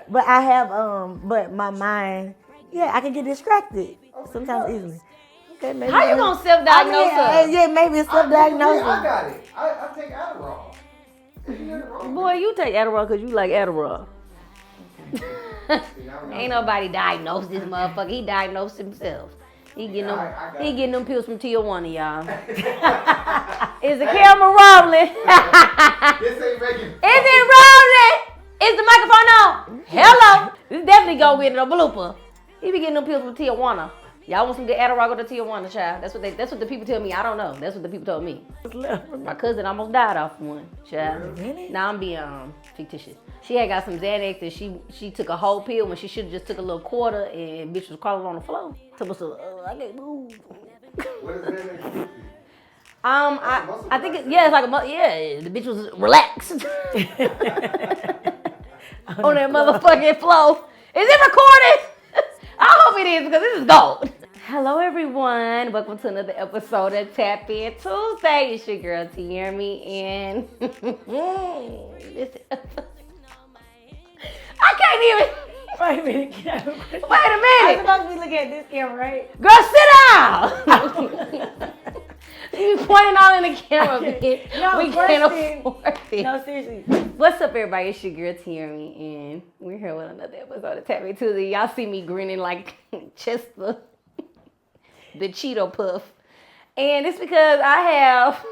But I have but my mind, yeah, I can get distracted sometimes easily. Okay, maybe. How you gonna self-diagnose her? Yeah, maybe it's self-diagnosis. I got it. I take Adderall. Boy, you take Adderall because you like Adderall. Ain't nobody diagnosed this motherfucker. He diagnosed himself. He getting them pills from Tijuana, y'all. Is the camera rolling? This ain't making. Is it rolling? Is the microphone on? Hello. This definitely gonna get a blooper. He be getting them pills from Tijuana. Y'all want some good Adderall, go to Tijuana, child. That's what the people tell me. I don't know. That's what the people told me. My cousin almost died off one, child. Really? Now I'm being fictitious. She had got some Xanax and she took a whole pill when she should have just took a little quarter and bitch was crawling on the floor. So I can't move. What is Xanax? I think it's like the bitch was relaxed on that motherfucking floor. Is it recorded? I hope it is because this is gold. Hello everyone, welcome to another episode of Tap In Tuesday. It's your girl Tierney and this I can't even. Wait a minute. Wait a I'm minute. supposed to be looking at this camera, right? Girl, sit down. You pointing all in the camera, bitch. No, we can't afford it. No, seriously. What's up, everybody? It's your girl Tierney, and we're here with another episode of Tap In Tuesday. Y'all see me grinning like Chester, the Cheeto Puff, and it's because I have.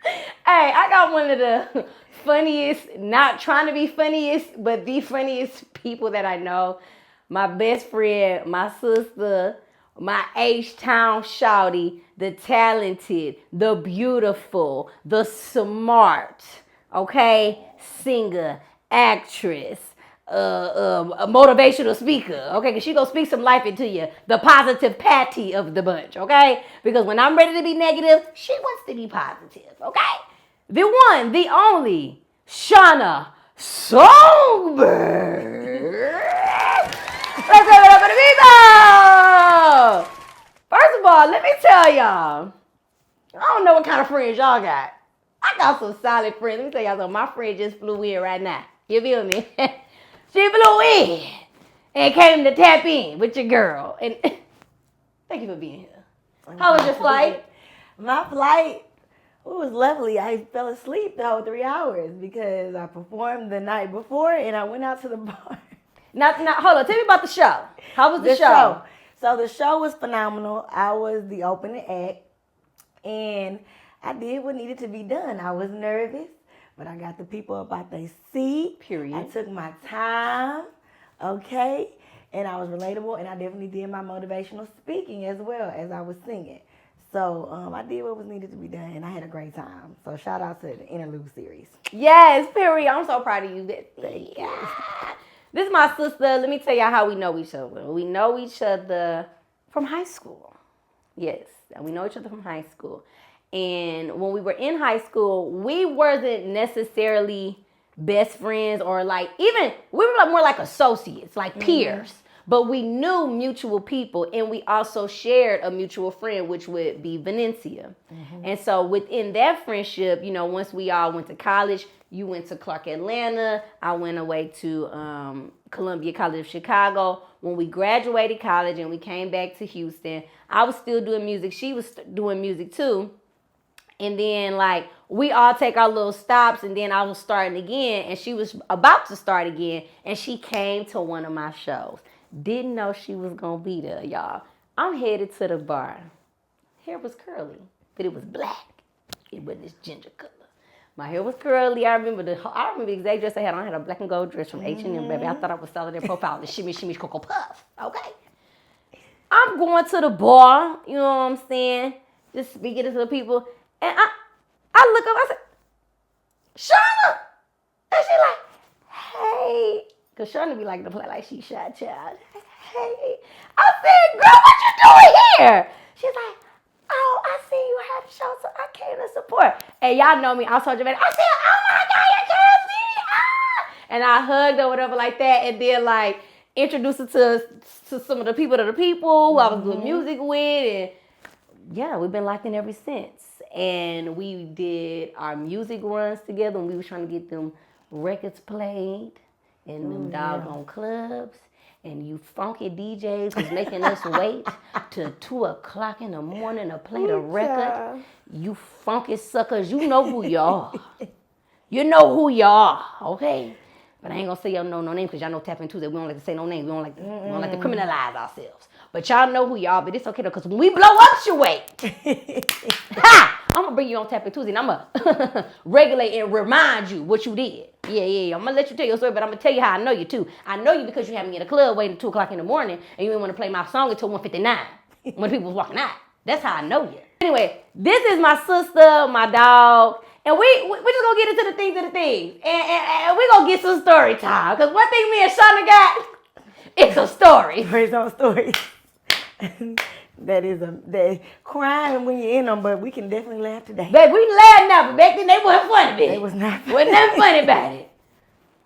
Hey, I got one of the funniest, not trying to be funniest, but the funniest people that I know. My best friend, my sister, my H-Town shawty, the talented, the beautiful, the smart, okay, singer, actress, a motivational speaker, okay, because she gonna speak some life into you, the positive Patty of the bunch, okay, because when I'm ready to be negative, she wants to be positive, okay, the one, the only, Shauna SohngBurd. Let's give it up for the people! First of all, let me tell y'all, I don't know what kind of friends y'all got. I got some solid friends. Let me tell y'all something. My friend just flew in right now. You feel me? She flew in and came to tap in with your girl. And thank you for being here. How was your flight? My flight, it was lovely. I fell asleep the whole 3 hours because I performed the night before and I went out to the bar. Now, hold on. Tell me about the show. How was the show? So the show was phenomenal. I was the opening act, and I did what needed to be done. I was nervous, but I got the people up out their seat. Period. I took my time, okay, and I was relatable, and I definitely did my motivational speaking as well as I was singing. So I did what was needed to be done, and I had a great time. So shout out to the interlude series. Yes, period. I'm so proud of you. Yeah. This is my sister. Let me tell y'all how we know each other. We know each other from high school. Yes, we know each other from high school. And when we were in high school, we wasn't necessarily best friends or like even, we were like more like associates, like peers. But we knew mutual people, and we also shared a mutual friend, which would be Venencia. And so within that friendship, you know, once we all went to college, you went to Clark Atlanta, I went away to Columbia College of Chicago. When we graduated college and we came back to Houston, I was still doing music. She was doing music too. And then like we all take our little stops, and then I was starting again, and she was about to start again, and she came to one of my shows. Didn't know she was gonna be there, y'all. I'm headed to the bar. Hair was curly, but it was black. It wasn't this ginger color. My hair was curly. I remember the exact dress I had on. I had a black and gold dress from H&M, baby. I thought I was selling their profile. The shimmy, shimmy, cocoa puff. Okay. I'm going to the bar. You know what I'm saying? Just speaking to the people, and I look up. I said, Shauna, and she like, hey. Because Shauna be like to play like she shy child. Hey. I said, girl, what you doing here? She's like, oh, I see you had a show, so I came to support. And y'all know me, I told you, I said, oh my God, you can't see me. Ah! And I hugged her, whatever like that, and then like introduced her to some of the people who I was doing music with. And yeah, we've been locked in ever since. And we did our music runs together, and we were trying to get them records played in them doggone clubs, and you funky DJs was making us wait till 2 o'clock in the morning to play the record. You funky suckers, you know who you are. You know who you are, okay? But I ain't gonna say y'all know no name because y'all know Tap In Tuesday. We don't like to say no names. We don't like to criminalize ourselves. But y'all know who y'all. But it's okay though, because when we blow up your way, I'm gonna bring you on Tap In Tuesday and I'm gonna regulate and remind you what you did. Yeah. I'm gonna let you tell your story, but I'm gonna tell you how I know you too. I know you because you had me in the club waiting 2 o'clock in the morning and you didn't want to play my song until 1:59 when people was walking out. That's how I know you. Anyway, this is my sister, my dog. And we just gonna get into the things. And we gonna get some story time. Because one thing me and Shauna got, it's a story. It's a story. that crying when you're in them, but we can definitely laugh today. Baby, we laugh now, but back then they wasn't funny, baby. They was not funny. Wasn't nothing funny about it.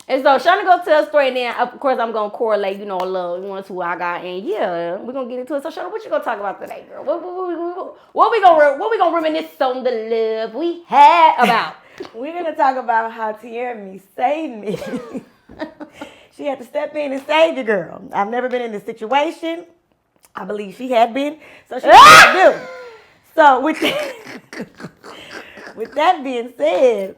And so Shauna gonna tell a story, and then of course I'm gonna correlate, a little ones who I got, and yeah, we're gonna get into it. So Shauna, what you gonna talk about today, girl? What we gonna reminisce on the love we had about? We're gonna talk about how Tierra saved me. She had to step in and save the girl. I've never been in this situation. I believe she had been, so she had to do. So with that being said,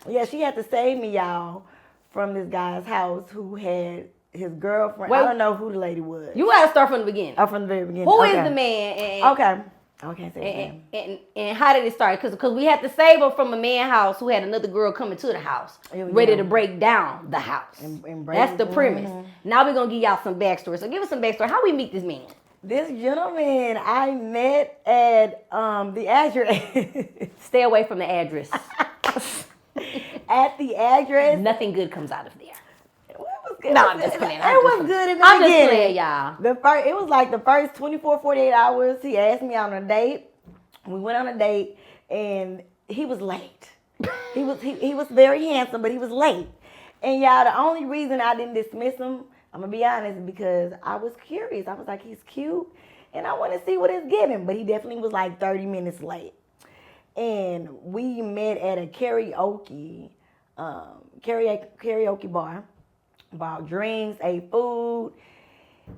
yeah, she had to save me, y'all, from this guy's house who had his girlfriend. Wait, I don't know who the lady was. You gotta start from the beginning. Oh, from the very beginning. Who is the man? Okay. I can't say his name. And how did it start? Because we had to save her from a man's house who had another girl coming to the house, ready to break down the house. That's the premise. Now we're going to give y'all some backstory. So give us some backstory. How we meet this man? This gentleman I met at the address. Stay away from the address. At the address. Nothing good comes out of there. No, I'm just playing. It was good in the beginning. I'm just playing, y'all. It was like the first 24, 48 hours. He asked me out on a date. We went on a date, and he was late. He was very handsome, but he was late. And y'all, the only reason I didn't dismiss him, I'm gonna be honest, because I was curious. I was like, he's cute, and I want to see what it's giving. But he definitely was like 30 minutes late. And we met at a karaoke bar. Bought drinks, ate food.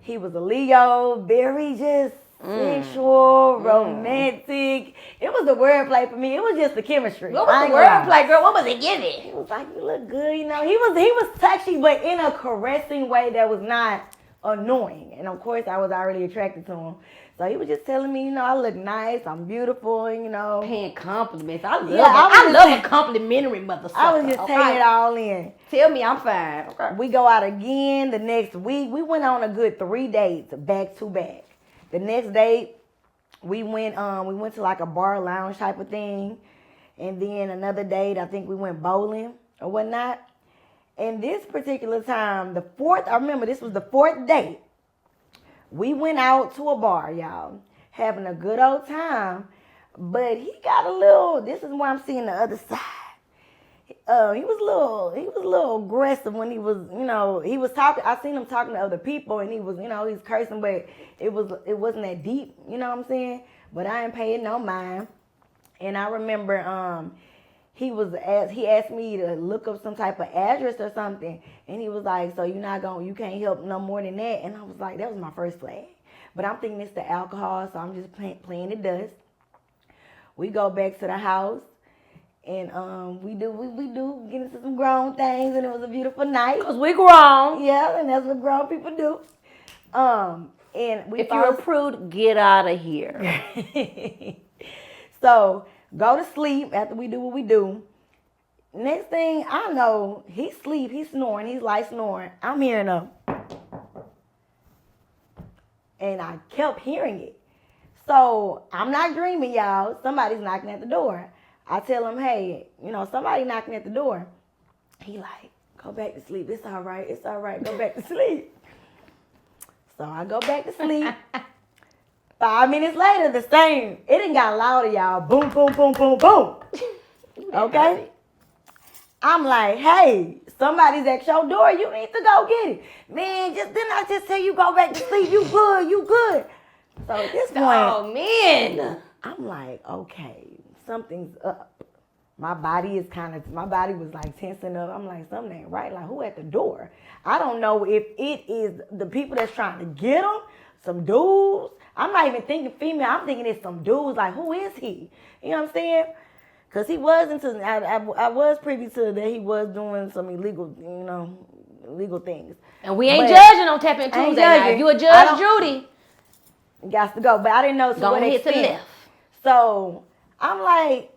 He was a Leo, very just sexual, romantic. It was the wordplay for me. It was just the chemistry. What was the wordplay, girl? What was it giving? He was like, you look good, He was touchy, but in a caressing way that was not annoying. And of course, I was already attracted to him. So he was just telling me, I look nice, I'm beautiful, Paying compliments. I love a complimentary motherfucker. I was just taking it all in. Tell me I'm fine. Okay. We go out again the next week. We went on a good 3 dates back to back. The next date, we went to like a bar lounge type of thing. And then another date, I think we went bowling or whatnot. And this particular time, I remember this was the 4th date. We went out to a bar, y'all, having a good old time, but he got this is where I'm seeing the other side. He was a little aggressive when he was, he was talking. I seen him talking to other people and he was, he's cursing, but it wasn't that deep, you know what I'm saying? But I ain't paying no mind. And I remember, he asked me to look up some type of address or something. And he was like, so you can't help no more than that. And I was like, that was my first flag. But I'm thinking it's the alcohol, so I'm just playing it dust. We go back to the house and we do get into some grown things, and it was a beautiful night. Cause we grown. Yeah, and that's what grown people do. And if you're a prude, get out of here. So go to sleep after we do what we do. Next thing I know, he's asleep, he's snoring, he's light snoring. I'm hearing him. And I kept hearing it. So I'm not dreaming, y'all. Somebody's knocking at the door. I tell him, hey, somebody knocking at the door. He like, go back to sleep. It's all right. It's all right. Go back to sleep. So I go back to sleep. 5 minutes later, the same. It done got louder, y'all. Boom, boom, boom, boom, boom. Okay? I'm like, hey, somebody's at your door. You need to go get it. Man, didn't I just tell you go back to sleep? You good. So at this point, oh man, I'm like, okay, something's up. my body was like tensing up. I'm like, something ain't right. Like, who at the door? I don't know if it is the people that's trying to get them, some dudes. I'm not even thinking female. I'm thinking it's some dudes. Like, who is he? You know what I'm saying? Because he was into, I was privy to that he was doing some illegal, illegal things. And we ain't judging on Tappin Tuesday. Now, if you a judge, Judy, got to go. But I didn't know to what hit to the extent. left. So I'm like,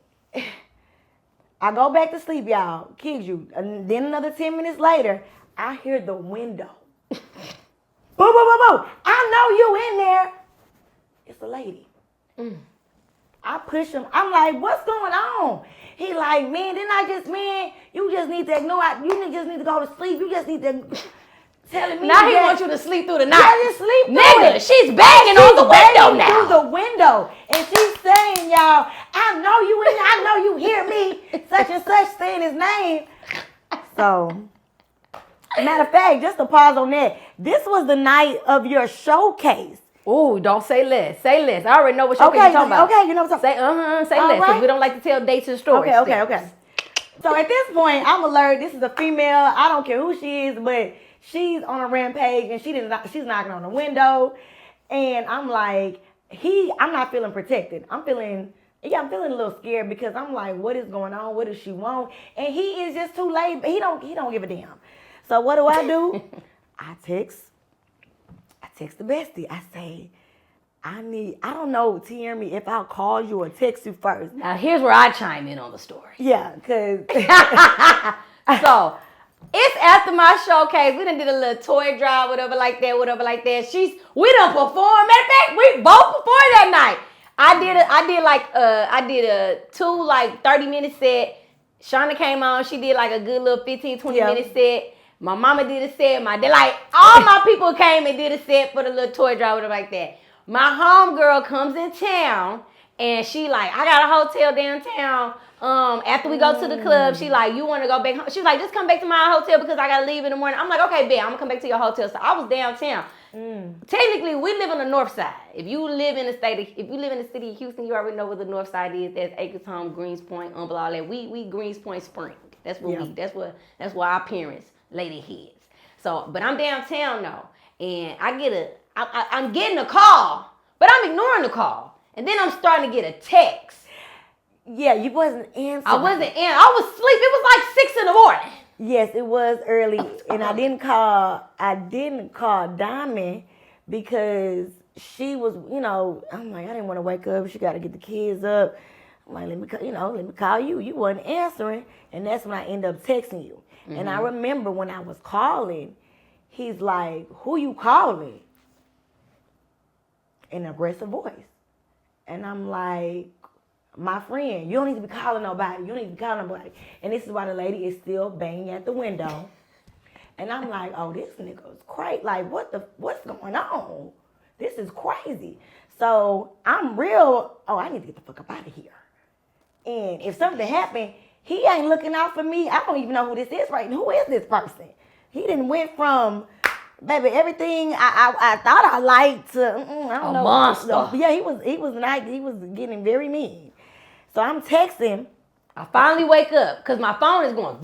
I go back to sleep, y'all. Kid you. And then another 10 minutes later, I hear the window. Boo, boo, boo, boo. I know you in there. It's a lady. I push him. I'm like, what's going on? He like, man, you just need to ignore it. You just need to go to sleep. You just need to telling me. Now he wants you to sleep through the night. Yeah, just sleep through Nigga, it. she's banging on the window now. Through the window. And she's saying, y'all, I know you in there. I know you hear me. Such and such saying his name. So, matter of fact, just to pause on that, this was the night of your showcase. Ooh, don't say less. Say less. I already know what showcase you're talking about. Okay, you know what I'm talking about. Say less, because we don't like to tell dates and stories. Okay. So at this point, I'm alert. This is a female. I don't care who she is, but she's on a rampage and she's knocking on the window. And I'm like, I'm not feeling protected. I'm feeling a little scared because I'm like, what is going on? What does she want? And he is just too late. He don't give a damn. So what do? I text the bestie. I say, I don't know, Tierney, if I'll call you or text you first. Now here's where I chime in on the story. Yeah, because so it's after my showcase. We done did a little toy drive, whatever like that. We done performed. Matter of fact, we both performed that night. I did a 2 30-minute set. Shauna came on. She did like a good little 15, 20-minute set. My mama did a set. All my people came and did a set for the little toy drive, whatever like that. My homegirl comes in town and she like, I got a hotel downtown. After we go to the club, she like, you want to go back home? She's like, just come back to my hotel because I got to leave in the morning. I'm like, okay, bet, I'm going to come back to your hotel. So I was downtown. Technically, we live on the north side. If you live in the city of Houston, you already know where the north side is. That's Acres Home, Greens Point, all that. We Greens Point Spring. That's where that's where our parents lay their heads. So, but I'm downtown now, and I'm getting a call, but I'm ignoring the call. And then I'm starting to get a text. Yeah, you wasn't answering. I wasn't in. I was asleep. It was like 6 in the morning. Yes, it was early, and I didn't call Diamond because she was, I'm like, I didn't want to wake up. She got to get the kids up. I'm like, let me call you. You wasn't answering, and that's when I end up texting you. Mm-hmm. And I remember when I was calling, he's like, who you calling? In an aggressive voice. And I'm like, my friend, you don't need to be calling nobody. You don't need to be calling nobody. And this is why the lady is still banging at the window. And I'm like, oh, this nigga's crazy. Like, what's going on? This is crazy. So I'm I need to get the fuck up out of here. And if something happened, he ain't looking out for me. I don't even know who this is right now. Who is this person? He didn't went from, baby, everything I thought I liked to, I don't know. Monster. Yeah, he was getting very mean. So I'm texting. I finally wake up because my phone is going.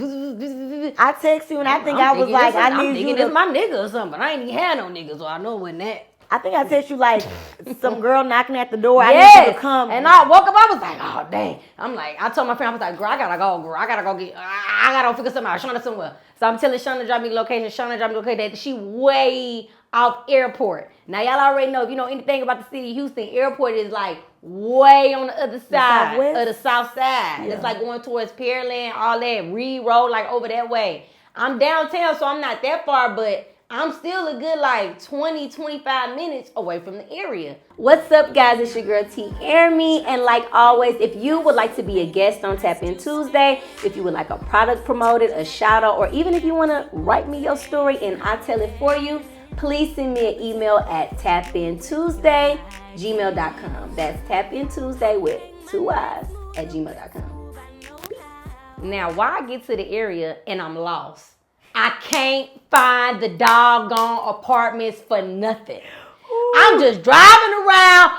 I text you and I think I was like, I need you to. It's my nigga or something. I ain't even had no nigga, so I know it wasn't that. I think I text you like some girl knocking at the door. Yes. I need you to come. And I woke up. I was like, oh dang. I'm like, I told my friend, I was like, girl, I gotta go figure something out. Shauna somewhere. So I'm telling Shauna to drop me location. Shauna drop me location. That she way off airport. Now y'all already know, if you know anything about the city of Houston, airport is like way on the other side of the south side. Yeah. It's like going towards Pearland, all that, Reed Road, like over that way. I'm downtown, so I'm not that far, but I'm still a good like 20, 25 minutes away from the area. What's up, guys? It's your girl Tierney, and like always, if you would like to be a guest on Tap In Tuesday, if you would like a product promoted, a shout out, or even if you want to write me your story and I tell it for you, please send me an email at tapintuesday@gmail.com. That's tapintuesday with 2 I's at gmail.com. Now, why I get to the area and I'm lost, I can't find the doggone apartments for nothing. Ooh. I'm just driving around.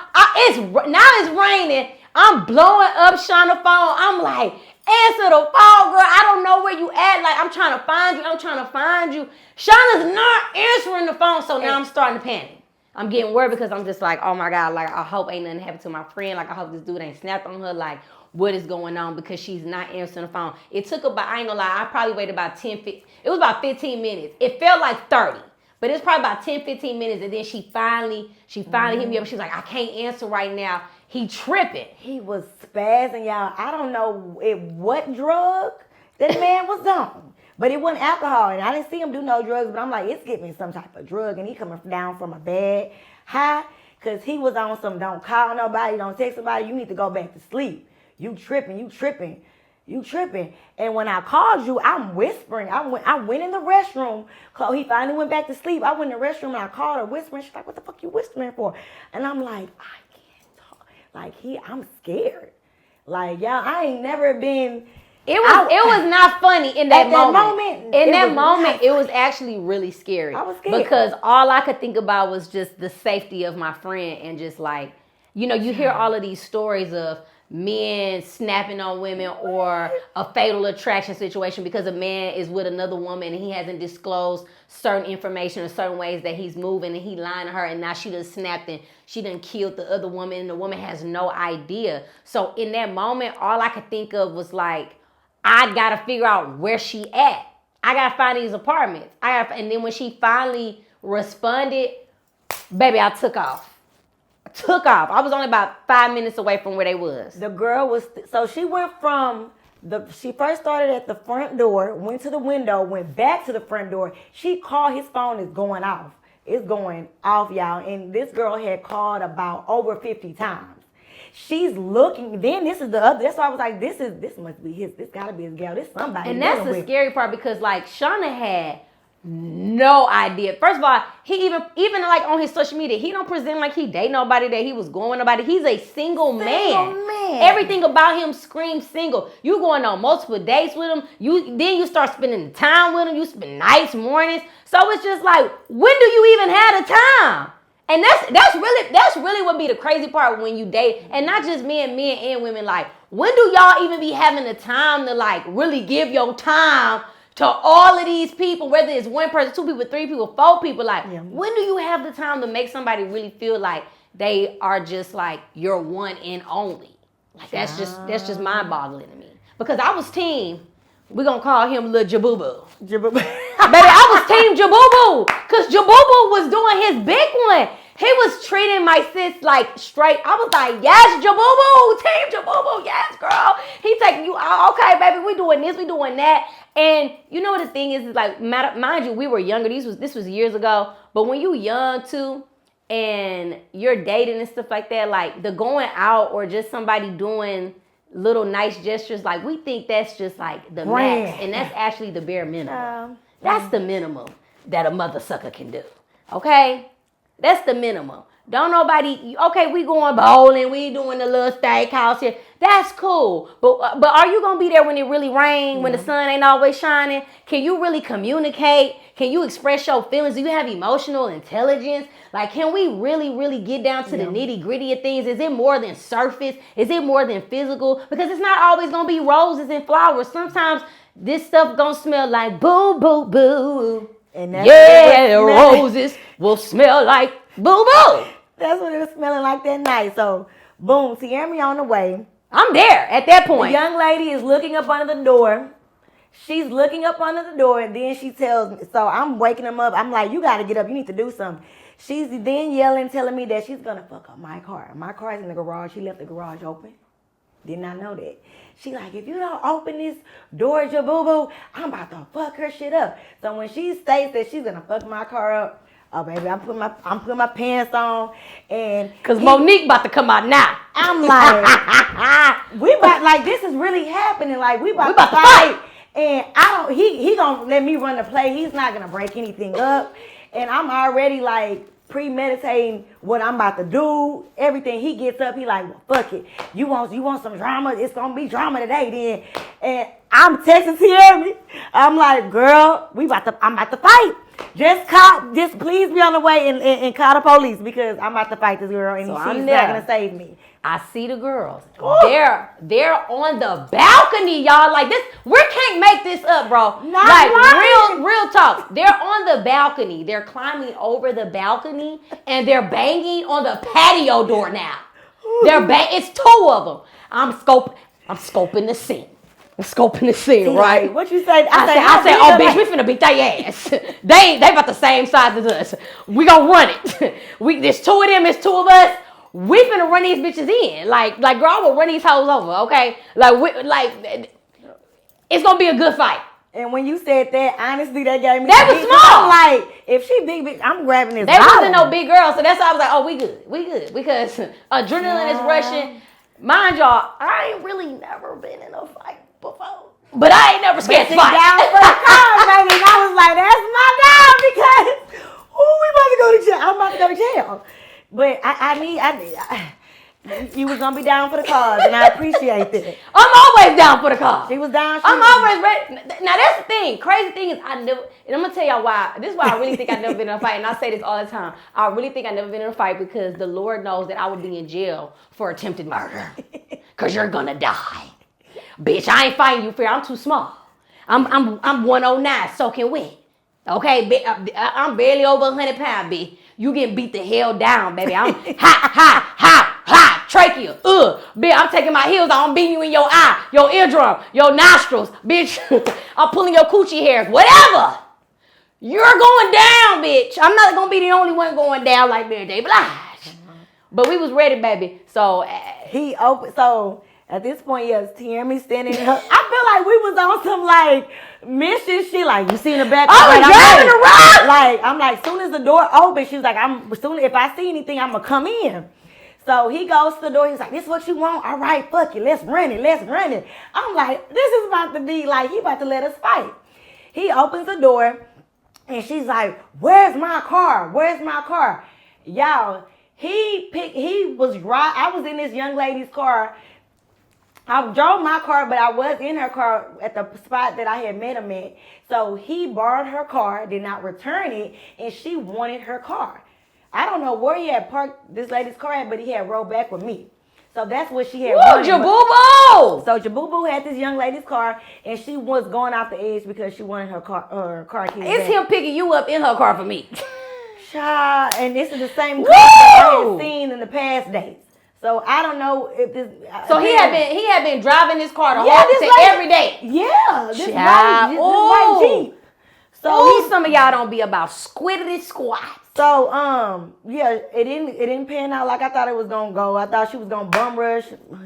Now it's raining. I'm blowing up Shauna's phone. I'm like, Answer the phone, girl. I don't know where you at. Like, I'm trying to find you. Shauna's not answering the phone, so now I'm starting to panic. I'm getting worried because I'm just like, oh my God, like, I hope ain't nothing happened to my friend. Like, I hope this dude ain't snapped on her. Like, what is going on? Because she's not answering the phone. It took about, I ain't gonna lie, I probably waited about 15 minutes. It felt like 30. But it's probably about 10, 15 minutes, and then she finally hit me up. She's like, I can't answer right now. He tripping. He was spazzing, y'all. I don't know what drug that man was on, but it wasn't alcohol, and I didn't see him do no drugs, but I'm like, it's giving me some type of drug, and he coming down from a bad high, because he was on some don't call nobody, don't text somebody, you need to go back to sleep. You tripping. And when I called you, I'm whispering. I went in the restroom. He finally went back to sleep. I went in the restroom and I called her whispering. She's like, what the fuck you whispering for? And I'm like, I can't talk. Like, I'm scared. Like, y'all, I ain't never been. It was not funny in that moment. In that moment, it was actually really scary. I was scared. Because all I could think about was just the safety of my friend and just like, you hear all of these stories of men snapping on women or a fatal attraction situation because a man is with another woman and he hasn't disclosed certain information or certain ways that he's moving and he lying to her, and now she done snapped and she done killed the other woman and the woman has no idea. So in that moment, all I could think of was like, I gotta figure out where she at. I gotta find these apartments. And then when she finally responded, baby, I took off. I was only about 5 minutes away from where they was. The girl was, so she went from she first started at the front door, went to the window, went back to the front door. She called, his phone is going off. It's going off, y'all. And this girl had called about over 50 times. She's looking, then this is the other, that's why I was like, this must be this gotta be his gal, this somebody. And that's the scary part because like Shauna had no idea. First of all, he even like on his social media, he don't present like he date nobody, that he was going with nobody. He's a single man. Everything about him screams single. You going on multiple dates with him. Then you start spending time with him. You spend nights, mornings. So it's just like, when do you even have the time? And that's really what be the crazy part when you date, and not just men and women. Like, when do y'all even be having the time to like really give your time to all of these people, whether it's one person, two people, three people, four people? Like, when do you have the time to make somebody really feel like they are just like your one and only? Like, that's just mind-boggling to me. Because I was team, we're gonna call him Lil Jabubu. Baby, I was team Jabubu, because Jabubu was doing his big one. He was treating my sis like straight. I was like, yes, Jabubu, team Jabubu, yes, girl. He taking you out. Okay, baby, we doing this, we doing that. And you know what the thing is like, mind you, we were younger. This was years ago. But when you young too, and you're dating and stuff like that, like the going out or just somebody doing little nice gestures, like we think that's just like the max, and that's actually the bare minimum. That's the minimum that a mother sucker can do. Okay? That's the minimum. Don't nobody, okay, we going bowling, we doing a little steakhouse here. That's cool. But are you going to be there when it really rains, when the sun ain't always shining? Can you really communicate? Can you express your feelings? Do you have emotional intelligence? Like, can we really, really get down to the nitty gritty of things? Is it more than surface? Is it more than physical? Because it's not always going to be roses and flowers. Sometimes this stuff going to smell like boo, boo, boo. And that's roses will smell like boo, boo. That's what it was smelling like that night. So, boom, Sierra on the way. I'm there at that point. The young lady is looking up under the door. She's looking up under the door, and then she tells me, so I'm waking him up. I'm like, you got to get up. You need to do something. She's then yelling, telling me that she's going to fuck up my car. My car is in the garage. She left the garage open. Did not know that. She like, if you don't open this door, Jabubu, I'm about to fuck her shit up. So when she states that she's going to fuck my car up, oh baby, I'm putting my pants on, and cause Monique about to come out now. I'm like, we about, like, this is really happening. Like, we about to fight. And he gonna let me run the play. He's not gonna break anything up. And I'm already like premeditating what I'm about to do. Everything. He gets up, he like, well, fuck it. You want some drama? It's gonna be drama today then. And I'm texting Sierra. I'm like, girl, I'm about to fight. Just please be on the way and call the police, because I'm about to fight this girl, and so she's not gonna save me. I see the girls. They're on the balcony, y'all. Like this, we can't make this up, bro. Not like lying. real talk. They're on the balcony. They're climbing over the balcony and they're banging on the patio door now. It's two of them. I'm scoping the scene. Right? What you say? I said, oh, bitch, we finna beat their ass. they about the same size as us. We gonna run it. There's two of them, it's two of us. We finna run these bitches in. Like, girl, I will run these hoes over, okay? It's gonna be a good fight. And when you said that, honestly, that gave me. That was small. I'm like, if she big, I'm grabbing this. They wasn't no big girl, so that's why I was like, oh, we good, because adrenaline is rushing. Mind y'all, I ain't really never been in a fight before, but I ain't never scared to fight. Down for the cause, baby. And I was like, that's my dog because we about to go to jail. I'm about to go to jail. But you was gonna be down for the cause, and I appreciate that. I'm always down for the cause. She was down. I'm always ready. Now that's the thing. Crazy thing is and I'm gonna tell y'all why. This is why I really think I've never been in a fight, and I say this all the time. I really think I've never been in a fight because the Lord knows that I would be in jail for attempted murder. Cause you're gonna die, bitch. I ain't fighting you fair. I'm too small. I'm 109 soaking wet. Okay, I'm barely over 100 pounds, bitch. You getting beat the hell down, baby. I'm hot, trachea, bitch. I'm taking my heels off. I'm beating you in your eye, your eardrum, your nostrils, bitch. I'm pulling your coochie hairs, whatever. You're going down, bitch. I'm not gonna be the only one going down like Mary J. Blige. But we was ready, baby. So he opened. So at this point, yes, Tierney standing. I feel like we was on some like mission shit. Like you see in the back. I was driving around. Like I'm like, soon as the door opens, she's like, if I see anything, I'm gonna come in. So he goes to the door. He's like, this is what you want? All right, fuck it. Let's run it. I'm like, this is about to be like, he about to let us fight. He opens the door and she's like, where's my car? Y'all, I was in this young lady's car. I drove my car, but I was in her car at the spot that I had met him at. So he borrowed her car, did not return it, and she wanted her car. I don't know where he had parked this lady's car at, but he had rolled back with me. So that's what she had wanted. Jabubu! So Jabubu had this young lady's car, and she was going off the edge because she wanted her car keys It's back. Him picking you up in her car for me. Child, and this is the same car I had seen in the past days. So I don't know if this. So he had been driving this car every day. Yeah, this Child. white Jeep. So some of y'all don't be about squiddity squat. So it didn't pan out like I thought it was gonna go. I thought she was gonna bum rush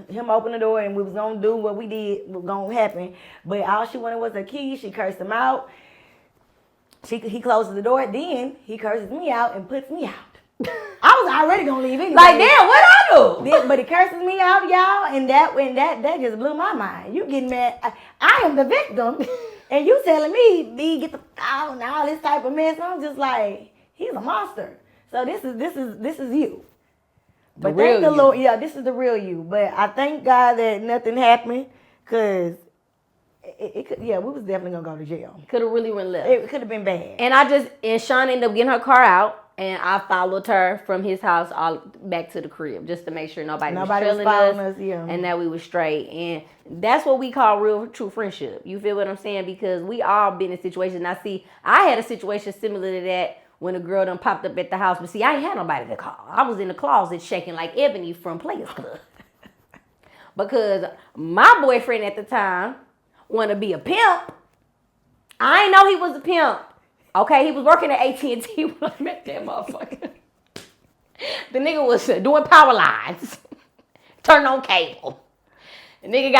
him, open the door, and we was gonna do what we did was gonna happen. But all she wanted was a key. She cursed him out. He closes the door. Then he curses me out and puts me out. I was already gonna leave anyway. Like, damn, what I do? But he curses me out, y'all, and that just blew my mind. You getting mad? I am the victim, and you telling me get the out and all this type of mess. I'm just like, he's a monster. So this is you. But thank the Lord, yeah, this is the real you. But I thank God that nothing happened, cause it could, we was definitely gonna go to jail. Could have really went left. It could have been bad. And Shauna ended up getting her car out. And I followed her from his house all back to the crib just to make sure nobody was trailing us, and that we was straight. And that's what we call real, true friendship. You feel what I'm saying? Because we all been in situations. Now, see, I had a situation similar to that when a girl done popped up at the house. But see, I ain't had nobody to call. I was in the closet shaking like Ebony from Players Club. Because my boyfriend at the time wanted to be a pimp. I ain't know he was a pimp. Okay, he was working at AT&T when I met that motherfucker. The nigga was doing power lines, turning on cable. The nigga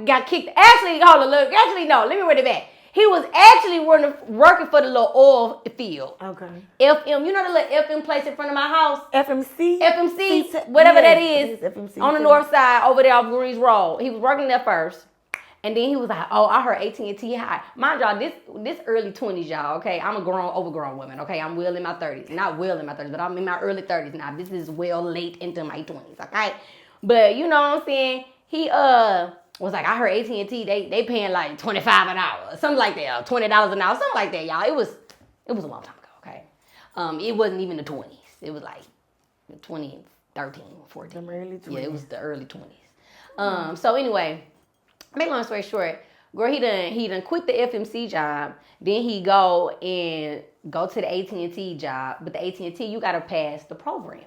got kicked. Actually, hold on, look. Actually, no, let me read it back. He was actually working for the little oil field. Okay. FM, you know the little FM place in front of my house? FMC, whatever that is. FMC on the north side over there off Greens Road. He was working there first. And then he was like, oh, I heard AT&T high. Mind y'all, this early 20s, y'all, okay? I'm a overgrown woman, okay? I'm well in my 30s. Not well in my 30s, but I'm in my early 30s now. This is well late into my 20s, okay? But you know what I'm saying? He was like, I heard AT&T, they paying like $25 an hour. Something like that, $20 an hour, something like that, y'all. It was a long time ago, okay? It wasn't even the 20s. It was like 20, 13, 14. Them early 20s. Yeah, it was the early 20s. So anyway, make long story short, girl, he done quit the FMC job. Then he go to the AT&T job. But the AT&T, you got to pass the program.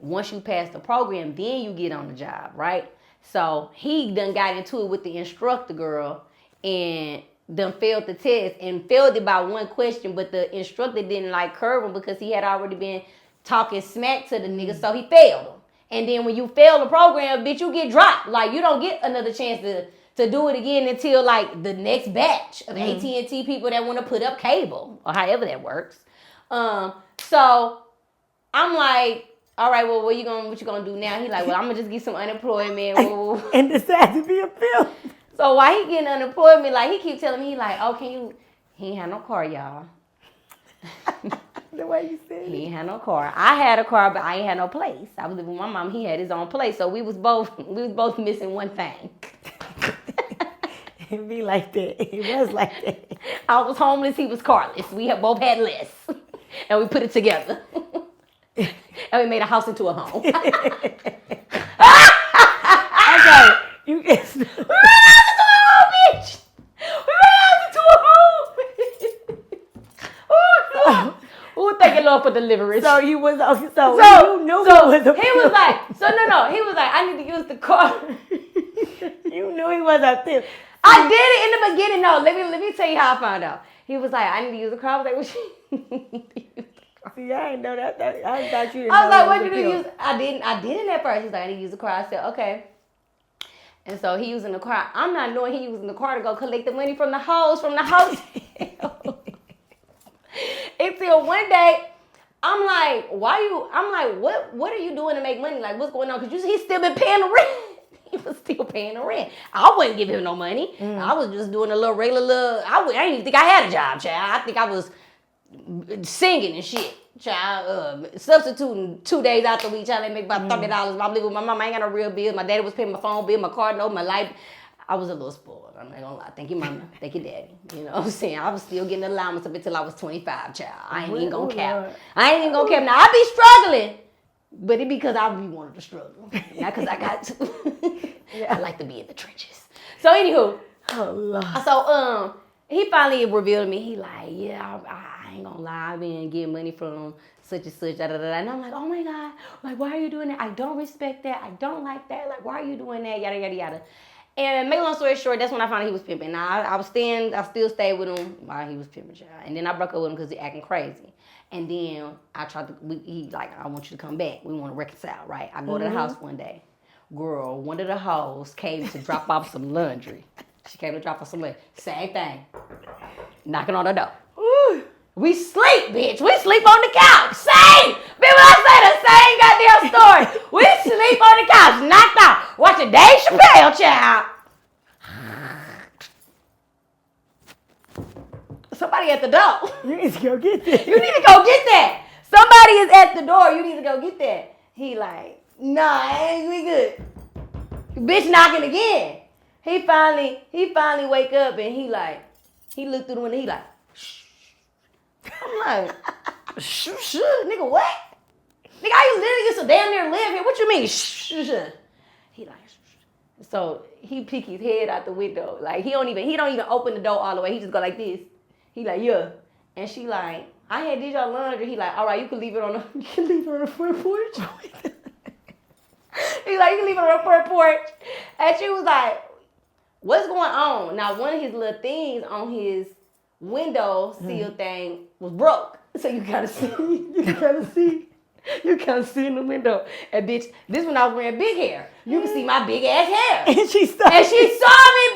Once you pass the program, then you get on the job, right? So he done got into it with the instructor girl and done failed the test and failed it by one question, but the instructor didn't like curve him because he had already been talking smack to the nigga, so he failed him. And then when you fail the program, bitch, you get dropped. Like, you don't get another chance to do it again until, like, the next batch of AT&T people that want to put up cable or however that works. So I'm like, all right, well, what you gonna do now? He like, well, I'm gonna just get some unemployment. And decide to be a pimp. So while he getting unemployment, like, he keep telling me, he like, oh, he ain't had no car, y'all. The way you said He ain't had no car. I had a car, but I ain't had no place. I was living with my mom. He had his own place. So we was both missing one thing. It be like that. It was like that. I was homeless. He was carless. We have both had less. And we put it together. And we made a house into a home. Okay. You can We ran out into a home, bitch. We ran out into a home. Oh, Lord. Thank you, Lord, for deliverance. So you was okay, so you knew so he was a he was like, he was like, I need to use the car. You knew he was a pimp. I did it in the beginning. No, let me tell you how I found out. He was like, I need to use the car. I was like, what you See, I didn't know that. I thought you didn't I was know like, what he did was a you pimp. use? I didn't at first. He's like, I need to use the car. I said, okay. And so he using the car. I'm not knowing he using the car to go collect the money from the hoes from the hotel. Until one day, I'm like, what are you doing to make money? Like, what's going on? Because he's still been paying the rent. He was still paying the rent. I wouldn't give him no money. I was just doing a little regular, I didn't even think I had a job, child. I think I was singing and shit, child. Substituting 2 days out the week, child. They make about $30. I'm living with my mom. I ain't got no real bills. My daddy was paying my phone bill, my car note, my life. I was a little spoiled. I'm not gonna lie. Thank you, mama. Thank you, daddy. You know what I'm saying? I was still getting allowance up until I was 25, child. I ain't even gonna cap. I ain't even gonna cap. Now, I be struggling, but it because I be wanting to struggle. Not because I got to. I like to be in the trenches. So, anywho. Oh, Lord. So, he finally revealed to me, he like, yeah, I ain't gonna lie. I've been getting money from such and such, da da da. And I'm like, oh my God. Like, why are you doing that? I don't respect that. I don't like that. Like, why are you doing that? Yada, yada, yada. And make a long story short, that's when I found out he was pimping. Now, I still stayed with him while he was pimping, child. And then I broke up with him because he acting crazy. And then I tried to, he like, I want you to come back. We want to reconcile, right? I go to the house one day. Girl, one of the hoes came to drop off some laundry. She came to drop off some laundry. Same thing. Knocking on the door. Ooh. We sleep, bitch. We sleep on the couch. Same. People, I say the same goddamn story. We sleep on the couch, knocked out. Watching Dave Chappelle, child. Somebody at the door. You need to go get this. You need to go get that. Somebody is at the door. You need to go get that. He like, nah, we good. Bitch knocking again. He finally wake up and he looked through the window. He like, shh. I'm like, shh, nigga, what? Nigga, I literally used to damn near live here. What you mean, shh? He like, shh. So he peek his head out the window. Like he don't even open the door all the way. He just go like this. He like, yeah. And she like, I had did your laundry. He like, all right, you can leave it on the front porch. He like, you can leave it on the front porch. And she was like, what's going on? Now, one of his little things on his window seal thing was broke. So you gotta see in the window. And bitch, this when I was wearing big hair. You can see my big ass hair. And she saw me,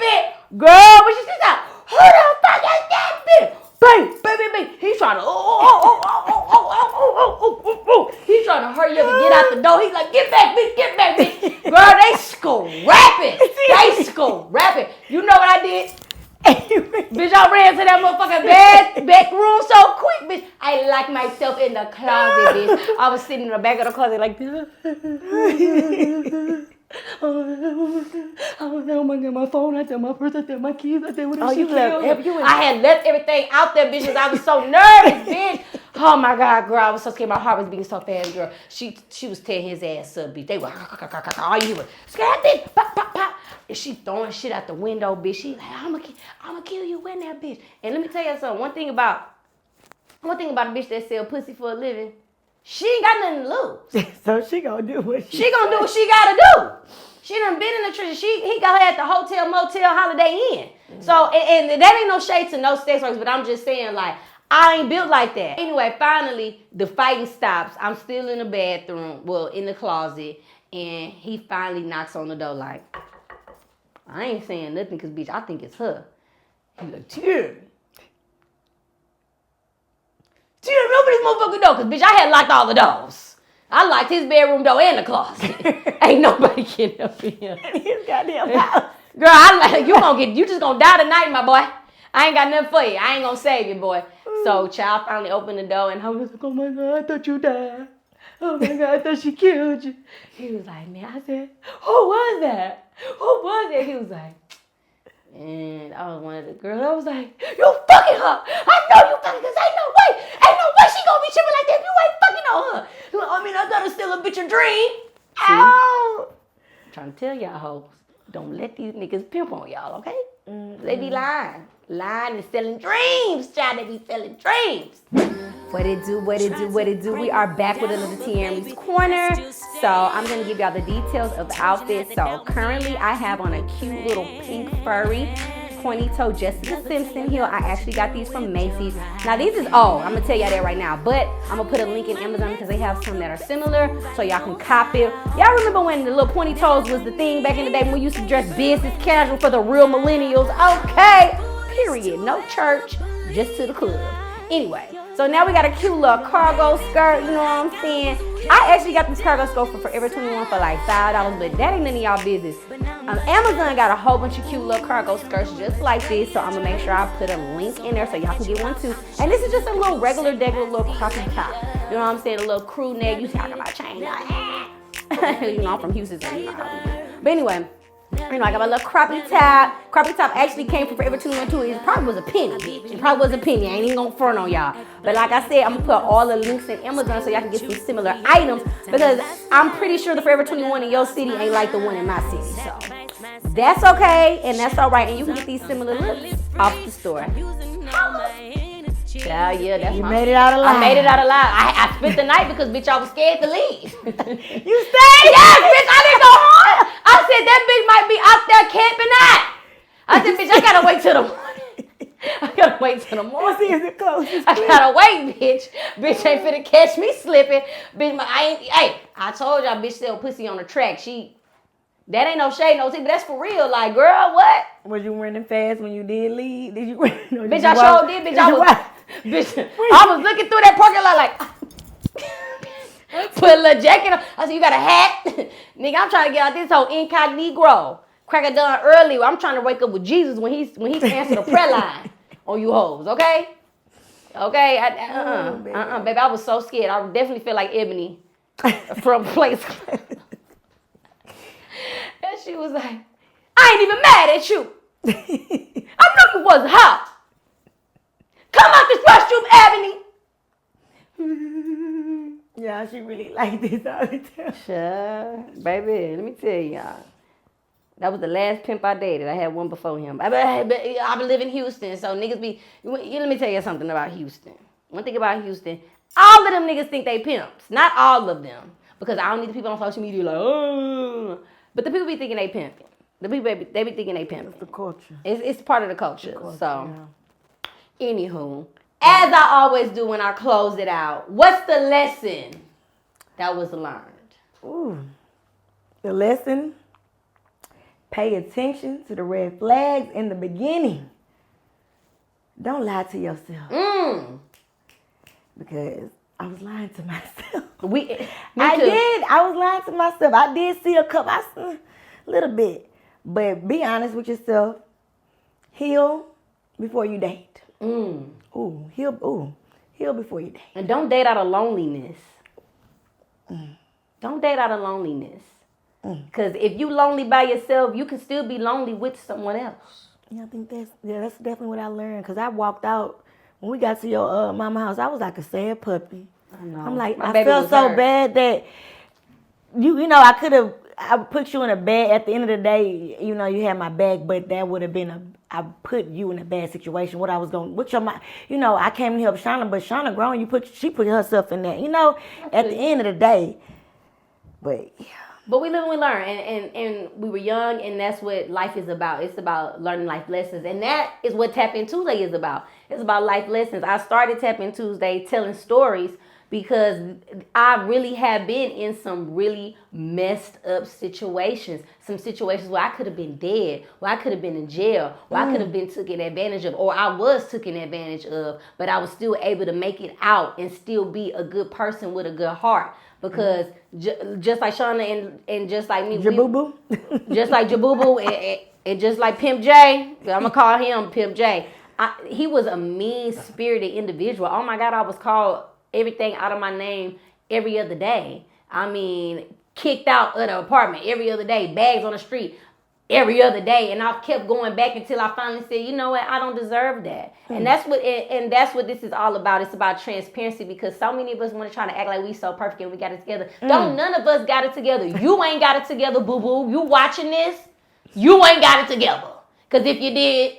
bitch. Girl, when she said, who the fuck is that bitch? Bang. He's trying to, he's trying to hurry up and get out the door. He's like, get back, bitch. Girl, they scrapping. You know what I did? Bitch, I ran to that motherfucking back room so quick, bitch. I locked myself in the closet, bitch. I was sitting in the back of the closet like this. Oh my God, my phone, I tell my purse, I tell my keys, I tell what you left. I had left everything out there, bitch, because I was so nervous, bitch. Oh my God, girl, I was so scared. My heart was beating so fast, girl. She was tearing his ass up, bitch. They were, all you hear was, scared bitch, pop, pop, pop. And she throwing shit out the window, bitch. She like, I'm gonna kill you in that bitch. And let me tell you something. One thing about a bitch that sell pussy for a living, she ain't got nothing to lose. So she gonna do what She gonna do what she gotta do. She done been in the trenches. He got her at the hotel, motel, Holiday Inn. Mm-hmm. So, and that ain't no shade to no sex workers, but I'm just saying, like, I ain't built like that. Anyway, finally, the fighting stops. I'm still in the bathroom, well, in the closet, and he finally knocks on the door like, I ain't saying nothing because, bitch, I think it's her. He like, Tim, open this motherfucking door, because, bitch, I had locked all the doors. I locked his bedroom door and the closet. Ain't nobody getting up in here. His goddamn house. Girl, I'm like, you just gonna die tonight, my boy. I ain't got nothing for you. I ain't gonna save you, boy. So, child finally opened the door, and I was like, oh my God, I thought you died. Oh my God, I thought she killed you. He was like, man, I said, who was that? Who was it? He was like, and I was one of the girls. I was like, you fucking her. I know you fucking, because ain't no way she gonna be tripping like that if you ain't fucking on her. I mean, I gotta steal a bitch a dream. Ow. I'm trying to tell y'all hoes, don't let these niggas pimp on y'all, okay? Mm-hmm. They be lying and selling dreams, child. They be selling dreams. What it do? We are back with another Tierney's Corner. So I'm gonna give y'all the details of the outfit. So currently I have on a cute little pink furry pointy toe Jessica Simpson heel. I actually got these from Macy's. Now these is I'm gonna tell y'all that right now, but I'm gonna put a link in Amazon because they have some that are similar, so y'all can cop it. Y'all remember when the little pointy toes was the thing back in the day when we used to dress business casual for the real millennials? Okay, period. No church, just to the club. Anyway, so now we got a cute little cargo skirt, you know what I'm saying? I actually got this cargo skirt for Forever 21 for like $5, but that ain't none of y'all business. Amazon got a whole bunch of cute little cargo skirts just like this, so I'm gonna make sure I put a link in there so y'all can get one too. And this is just a little regular little croppy top. You know what I'm saying? A little crew neck. You talking about chain? You know, I'm from Houston, so you know how we do. But anyway, you know, I got my little croppy top. Croppy top actually came from Forever 21 too. It probably was a penny. It probably was a penny. I ain't even gonna front on y'all. But like I said, I'm gonna put all the links in Amazon so y'all can get some similar items, because I'm pretty sure the Forever 21 in your city ain't like the one in my city. So that's okay and that's all right. And you can get these similar looks off the store. Yeah, that's you made it out alive. I made it out alive. I spent the night because, bitch, I was scared to leave. You stayed? Yes, bitch, I didn't go home. I said, that bitch might be out there camping out. I said, bitch, I gotta wait till the morning. I gotta wait till the morning. See if it closes. I gotta wait, bitch. Bitch ain't finna catch me slipping. Bitch, I told y'all, bitch, sell pussy on the track. That ain't no shade, no tea, but that's for real. Like, girl, what? Was you running fast when you did leave? Did you run? No, bitch, I sure did. Bitch, I was looking through that parking lot like, put a little jacket on. I said, you got a hat? Nigga, I'm trying to get out this whole incognito. Cracker done early. I'm trying to wake up with Jesus when he answered the prayer line on you hoes, okay? Okay? Baby, I was so scared. I definitely feel like Ebony from Place. And she was like, I ain't even mad at you. I knew you wasn't hot. Come out this restroom, Ebony. Yeah, she really like this all the time. Sure. Baby, let me tell y'all. That was the last pimp I dated. I had one before him. I live in Houston, so niggas be... Let me tell you something about Houston. One thing about Houston, all of them niggas think they pimps. Not all of them. Because I don't need the people on social media like, oh... But the people be thinking they pimping. The people, they be thinking they pimping. It's the culture. It's part of the culture. Anywho, as I always do when I close it out, what's the lesson that was learned? Ooh. The lesson, pay attention to the red flags in the beginning. Don't lie to yourself. Because I was lying to myself. I was lying to myself. I did see a couple, a little bit. But be honest with yourself. Heal before you date. Heal before you date. And don't date out of loneliness. Don't date out of loneliness. Because if you lonely by yourself, you can still be lonely with someone else. Yeah, I think that's definitely what I learned. Because I walked out when we got to your mama house, I was like a sad puppy. I know. I'm like, My I baby felt was so hurt. bad that I put you in a bad, at the end of the day, you had my back, but that would have been I put you in a bad situation. What I was going, what your, I came to help Shauna, but Shauna grown, she put herself in that, at the end of the day. But we live and we learn, and we were young, and that's what life is about. It's about learning life lessons, and that is what Tap In Tuesday is about. It's about life lessons. I started Tap In Tuesday telling stories because I really have been in some really messed up situations. Some situations where I could have been dead, where I could have been in jail, where I could have been taken advantage of, or I was taken advantage of, but I was still able to make it out and still be a good person with a good heart. Because just like Shauna and just like me, Jabubu, just like Jabubu and just like Pimp J, I'm gonna call him Pimp J. He was a mean-spirited individual. Oh my God, I was called everything out of my name every other day. I mean, kicked out of the apartment every other day, bags on the street every other day, and I kept going back until I finally said, you know what, I don't deserve that. And that's what this is all about. It's about transparency, because so many of us want to try to act like we so perfect and we got it together. Don't none of us got it together. You ain't got it together, boo-boo. You watching this, you ain't got it together. Because if you did,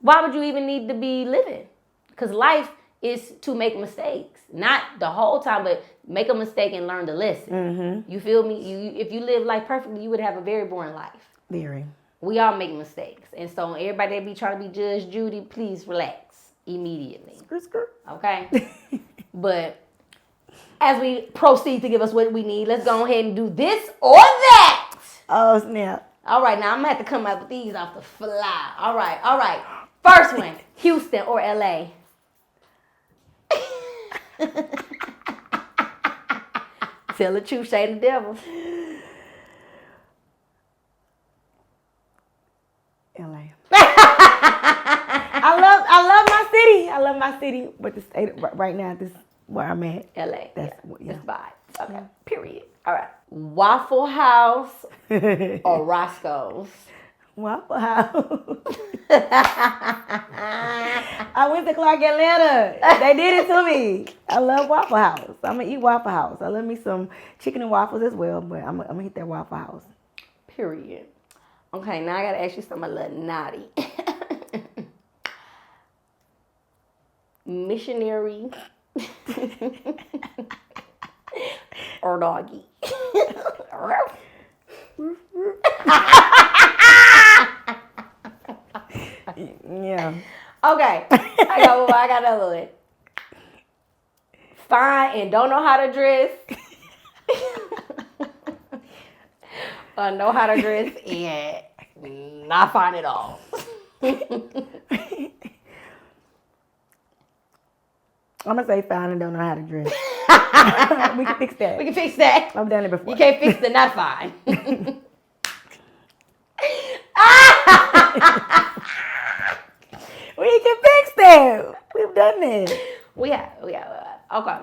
why would you even need to be living? Because life is to make mistakes. Not the whole time, but make a mistake and learn the lesson. Mm-hmm. You feel me? If you live life perfectly, you would have a very boring life. very. We all make mistakes. And so everybody that be trying to be Judge Judy, please relax immediately. Okay? But as we proceed to give us what we need, let's go ahead and do this or that. Oh, snap. All right, now I'm going to have to come up with these off the fly. All right. First one, Houston or LA? Tell the truth, shame the devil. LA. I love my city. I love my city, but the state right now, this is where I'm at. LA. That's That's vibes. Okay. Period. All right. Waffle House or Roscoe's? Waffle House. I went to Clark, Atlanta. They did it to me. I love Waffle House. I'm gonna eat Waffle House. I love me some chicken and waffles as well, but I'm gonna hit that Waffle House. Period. Okay, now I gotta ask you something a little naughty. Missionary or doggy? Yeah. Okay, I got another one. Fine and don't know how to dress. Or know how to dress and not fine at all. I'm gonna say fine and don't know how to dress. We can fix that. We can fix that. I've done it before. You can't fix the not fine. We can fix that. We've done it. We have. Okay.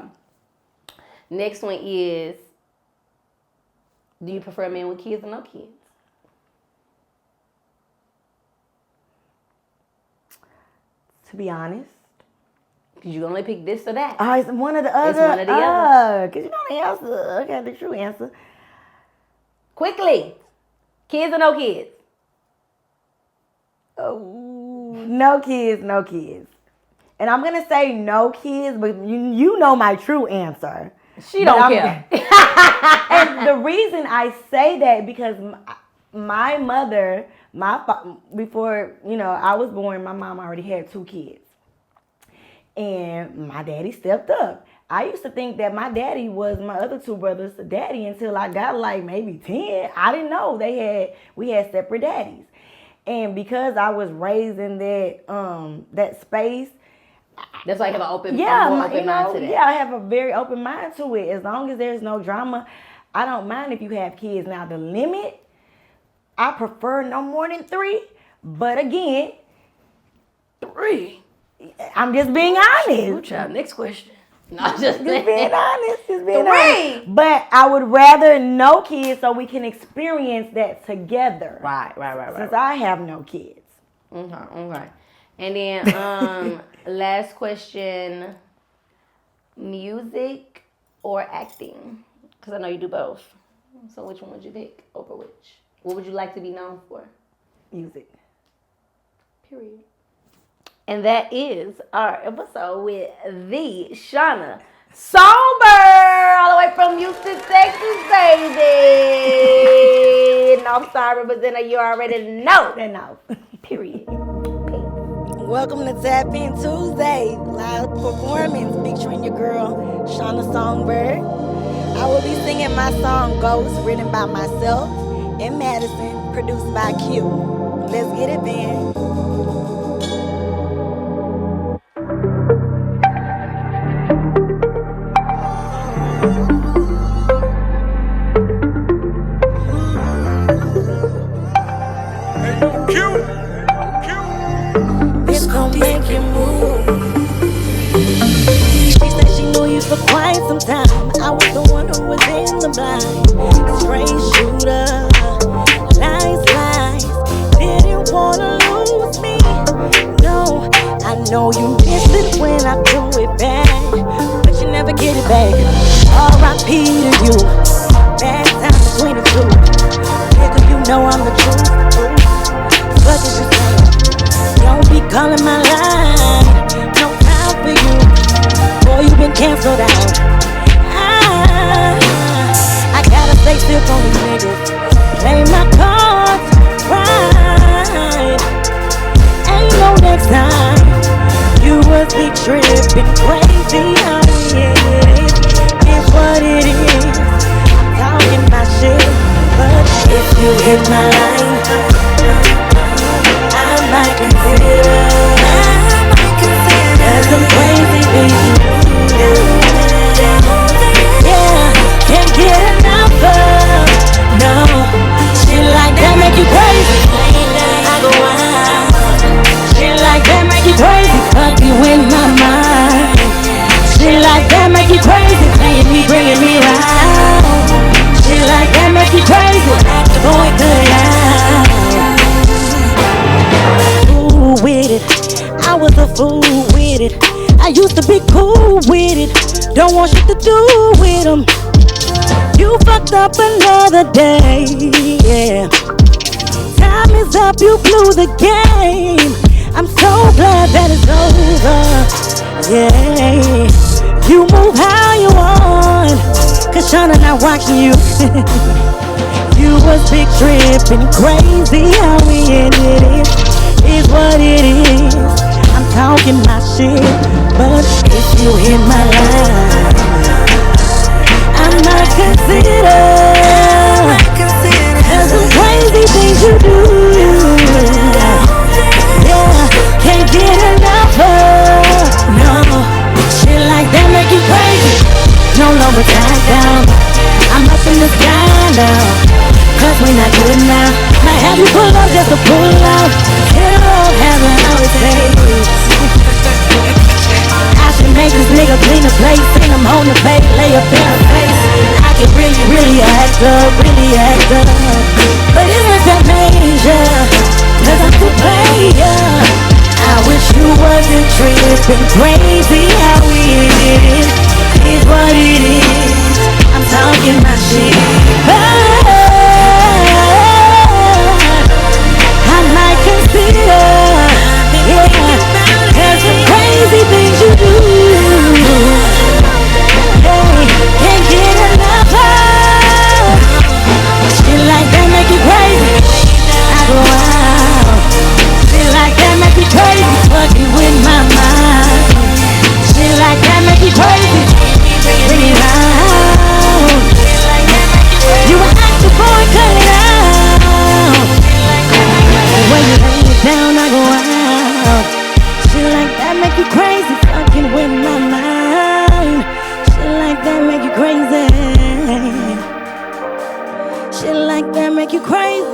Next one is, do you prefer men with kids or no kids? To be honest. Because you can only pick this or that. It's one or the other. It's one or the other. Because you know the answer. Okay, the true answer. Quickly. Kids or no kids? Oh, no kids, no kids. And I'm going to say no kids, but you know my true answer. She don't care. And the reason I say that, because my mother, before, I was born, my mom already had 2 kids. And my daddy stepped up. I used to think that my daddy was my other 2 brothers' daddy until I got like maybe 10. I didn't know we had separate daddies. And because I was raised in that space, that's why I have an open mind to that. Yeah, I have a very open mind to it. As long as there's no drama, I don't mind if you have kids. Now the limit, I prefer no more than 3. But again, 3. I'm just being honest. Good job. Next question. No, just being honest. Just being 3. honest. But I would rather no kids so we can experience that together. Right. Since I have no kids. Okay. And then Last question. Music or acting? Because I know you do both. So which one would you pick over which? What would you like to be known for? Music. Period. And that is our episode with the Shauna SohngBurd, all the way from Houston, Texas, baby. Northside representative, you already know. No. Period. Welcome to Tap In Tuesday, live performance featuring your girl, Shauna SohngBurd. I will be singing my song Ghost, written by myself in Madison, produced by Q. Let's get it, then. It's gonna make you move. She said she knew you for quite some time. I was the one who was in the blind. Straight shooter, lies. Didn't wanna lose me. No, I know you miss it when I do it back, but you never get it back. R.I.P. to you. Bad times between the two. Nigga, you know I'm the truth. What did you say? Don't be calling my line. No time for you. Boy, you been canceled out. I gotta stay still on these niggas. Play my cards right. Ain't no next time. You was be tripping crazy. How it is, it's what it is. I'm talking my shit, but if you hit my line, I might consider. There's some crazy things you do. Yeah, can't get enough of. No, shit like that make you crazy. I go wild. Shit like that make you crazy. Fuck you in my mind. Shit like that make you crazy. Playing me, bringing me round. Shit like that make you crazy. Going good out. With it, I was a fool with it. I used to be cool with it. Don't want shit to do with them. You fucked up another day, yeah. Time is up, you blew the game. I'm so glad that it's over, yeah. You move how you want, cause Shauna not watching you. You was big tripping crazy, how we ended it is what it is. I'm talking my shit, but if you hit my line, I might consider. There's some crazy things you do. Yeah, can't get enough of. No, shit like that make you crazy. No longer tied down. I'm up in the sky now. Cause we not good now. Might have you pull up just to pull out. Hit it up, have it how it tastes. I should make this nigga clean the place. Sing him home the bait, lay up in her face. I can really act up, but it was that major, cause I'm the player. I wish you wasn't tripping crazy. How we did it is what it is. I'm talking my shit, but I might consider, yeah. There's some crazy things you do. Hey, can't get enough of. Shit like that make you crazy. I go out. Shit like that make you crazy. Fucking with my mind. Shit like that make you crazy. Bring it out. You an active boy, cut it out. And when you lay it down, I go out. Shit like that make you crazy. Fucking with my mind. Shit like that make you crazy. Shit like that make you crazy.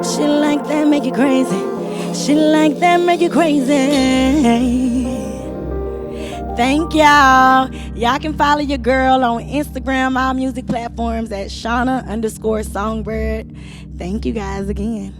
Shit like that make you crazy. Shit like that make you crazy. Thank y'all. Y'all can follow your girl on Instagram, all music platforms at Shauna_SohngBurd. Thank you guys again.